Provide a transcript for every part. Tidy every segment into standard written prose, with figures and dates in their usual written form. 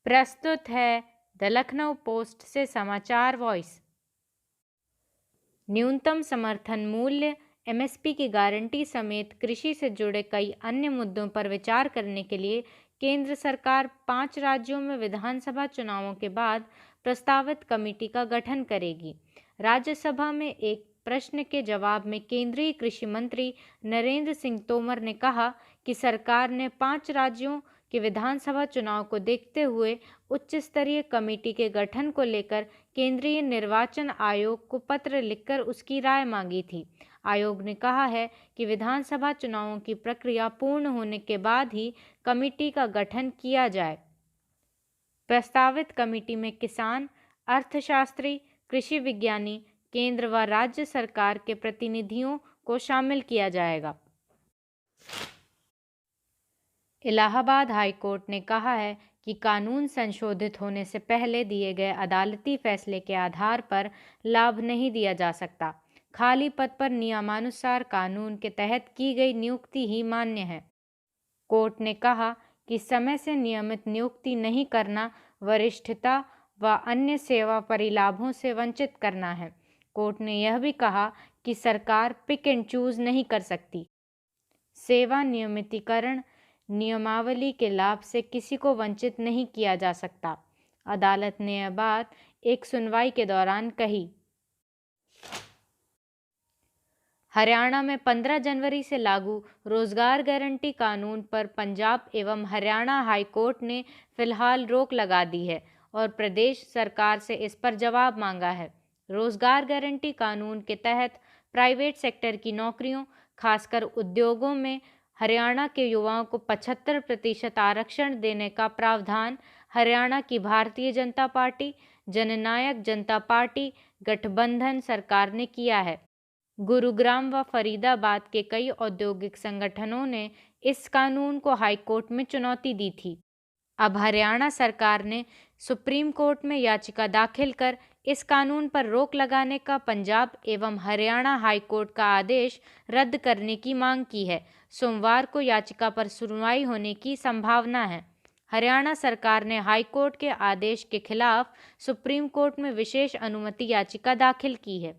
प्रस्तुत है the Lucknow post से समाचार वॉइस। न्यूनतम समर्थन मूल्य एमएसपी की गारंटी समेत कृषि से जुड़े कई अन्य मुद्दों पर विचार करने के लिए केंद्र सरकार 5 राज्यों में विधानसभा चुनावों के बाद प्रस्तावित कमेटी का गठन करेगी। राज्यसभा में एक प्रश्न के जवाब में केंद्रीय कृषि मंत्री नरेंद्र सिंह तोमर ने कहा कि सरकार ने 5 राज्यों के विधानसभा चुनाव को देखते हुए उच्च स्तरीय कमेटी के गठन को लेकर केंद्रीय निर्वाचन आयोग को पत्र लिखकर उसकी राय मांगी थी। आयोग ने कहा है कि विधानसभा चुनावों की प्रक्रिया पूर्ण होने के बाद ही कमेटी का गठन किया जाए। प्रस्तावित कमेटी में किसान, अर्थशास्त्री, कृषि विज्ञानी, केंद्र व राज्य सरकार के प्रतिनिधियों को शामिल किया जाएगा। इलाहाबाद हाई कोर्ट ने कहा है कि कानून संशोधित होने से पहले दिए गए अदालती फैसले के आधार पर लाभ नहीं दिया जा सकता। खाली पद पर नियमानुसार कानून के तहत की गई नियुक्ति ही मान्य है। कोर्ट ने कहा कि समय से नियमित नियुक्ति नहीं करना वरिष्ठता व अन्य सेवा परिलाभों से वंचित करना है। कोर्ट ने यह भी कहा कि सरकार पिक एंड चूज नहीं कर सकती। सेवा नियमितीकरण नियमावली के लाभ से किसी को वंचित नहीं किया जा सकता। अदालत ने यह बात एक सुनवाई के दौरान कही। हरियाणा में 15 जनवरी से लागू रोजगार गारंटी कानून पर पंजाब एवं हरियाणा हाई कोर्ट ने फिलहाल रोक लगा दी है और प्रदेश सरकार से इस पर जवाब मांगा है। रोजगार गारंटी कानून के तहत प्राइवेट सेक्टर की नौकरियों, खासकर उद्योगों में हरियाणा के युवाओं को 75% आरक्षण देने का प्रावधान हरियाणा की भारतीय जनता पार्टी, जननायक जनता पार्टी गठबंधन सरकार ने किया है। गुरुग्राम व फरीदाबाद के कई औद्योगिक संगठनों ने इस कानून को हाईकोर्ट में चुनौती दी थी। अब हरियाणा सरकार ने सुप्रीम कोर्ट में याचिका दाखिल कर इस कानून पर रोक लगाने का पंजाब एवं हरियाणा हाईकोर्ट का आदेश रद्द करने की मांग की है। सोमवार को याचिका पर सुनवाई होने की संभावना है। हरियाणा सरकार ने हाईकोर्ट के आदेश के खिलाफ सुप्रीम कोर्ट में विशेष अनुमति याचिका दाखिल की है।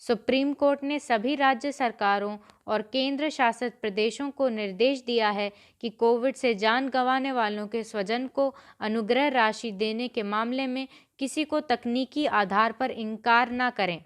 सुप्रीम कोर्ट ने सभी राज्य सरकारों और केंद्र शासित प्रदेशों को निर्देश दिया है कि कोविड से जान गंवाने वालों के स्वजन को अनुग्रह राशि देने के मामले में किसी को तकनीकी आधार पर इनकार न करें।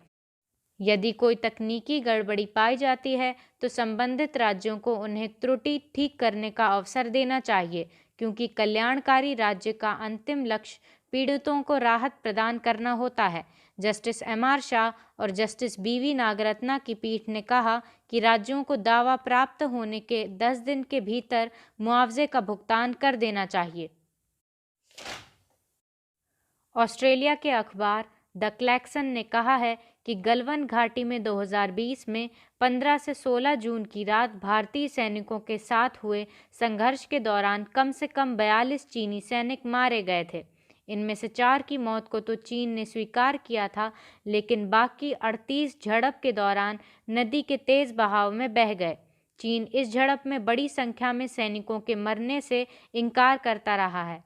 यदि कोई तकनीकी गड़बड़ी पाई जाती है तो संबंधित राज्यों को उन्हें त्रुटि ठीक करने का अवसर देना चाहिए, क्योंकि कल्याणकारी राज्य का अंतिम लक्ष्य पीड़ितों को राहत प्रदान करना होता है। जस्टिस एमआर शाह और जस्टिस बीवी नागरत्ना की पीठ ने कहा कि राज्यों को दावा प्राप्त होने के 10 दिन के भीतर मुआवजे का भुगतान कर देना चाहिए। ऑस्ट्रेलिया के अखबार द क्लैक्सन ने कहा है कि गलवान घाटी में 2020 में 15 से 16 जून की रात भारतीय सैनिकों के साथ हुए संघर्ष के दौरान कम से कम 42 चीनी सैनिक मारे गए थे। इनमें से 4 की मौत को तो चीन ने स्वीकार किया था, लेकिन बाकी 38 झड़प के दौरान नदी के तेज बहाव में बह गए। चीन इस झड़प में बड़ी संख्या में सैनिकों के मरने से इनकार करता रहा है।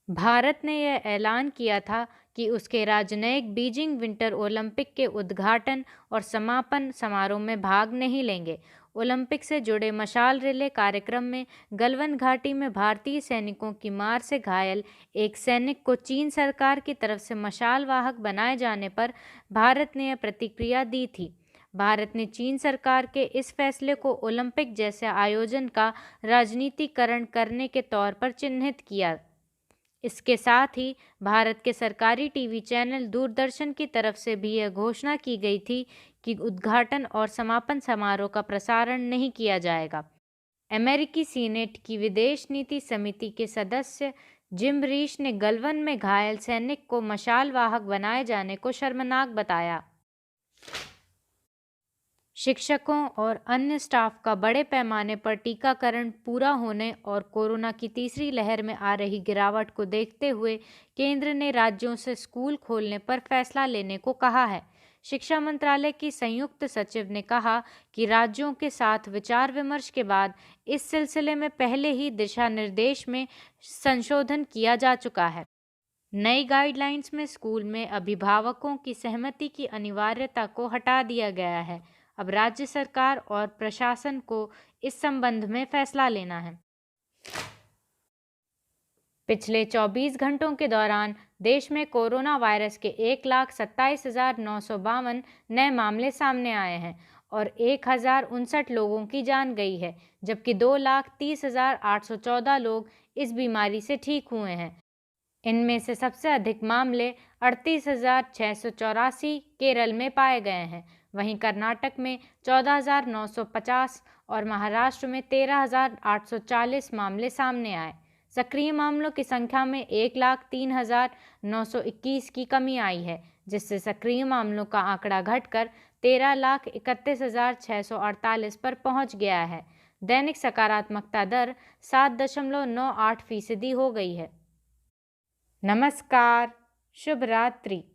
भारत ने यह ऐलान किया था कि उसके राजनयिक बीजिंग विंटर ओलंपिक के उद्घाटन और समापन समारोह में भाग नहीं लेंगे। ओलंपिक से जुड़े मशाल रिले कार्यक्रम में गलवान घाटी में भारतीय सैनिकों की मार से घायल एक सैनिक को चीन सरकार की तरफ से मशाल वाहक बनाए जाने पर भारत ने यह प्रतिक्रिया दी थी। भारत ने चीन सरकार के इस फैसले को ओलंपिक जैसे आयोजन का राजनीतिकरण करने के तौर पर चिन्हित किया। इसके साथ ही भारत के सरकारी टीवी चैनल दूरदर्शन की तरफ से भी यह घोषणा की गई थी कि उद्घाटन और समापन समारोह का प्रसारण नहीं किया जाएगा। अमेरिकी सीनेट की विदेश नीति समिति के सदस्य जिम रीश ने गलवान में घायल सैनिक को मशाल वाहक बनाए जाने को शर्मनाक बताया। शिक्षकों और अन्य स्टाफ का बड़े पैमाने पर टीकाकरण पूरा होने और कोरोना की तीसरी लहर में आ रही गिरावट को देखते हुए केंद्र ने राज्यों से स्कूल खोलने पर फैसला लेने को कहा है। शिक्षा मंत्रालय की संयुक्त सचिव ने कहा कि राज्यों के साथ विचार विमर्श के बाद इस सिलसिले में पहले ही दिशा निर्देश में संशोधन किया जा चुका है। नई गाइडलाइंस में स्कूल में अभिभावकों की सहमति की अनिवार्यता को हटा दिया गया है। अब राज्य सरकार और प्रशासन को इस संबंध में फैसला लेना है। पिछले 24 घंटों के दौरान देश में कोरोना वायरस के 1,27,952 नए मामले सामने आए हैं और 1,059 लोगों की जान गई है, जबकि 2,30,814 लोग इस बीमारी से ठीक हुए हैं। इनमें से सबसे अधिक मामले 38,684 केरल में पाए गए हैं। वहीं कर्नाटक में 14,950 और महाराष्ट्र में 13,840 मामले सामने आए। सक्रिय मामलों की संख्या में 1,03,921 की कमी आई है, जिससे सक्रिय मामलों का आंकड़ा घटकर 13,31,648 पर पहुंच गया है। दैनिक सकारात्मकता दर 7.98% हो गई है। नमस्कार, शुभ रात्रि।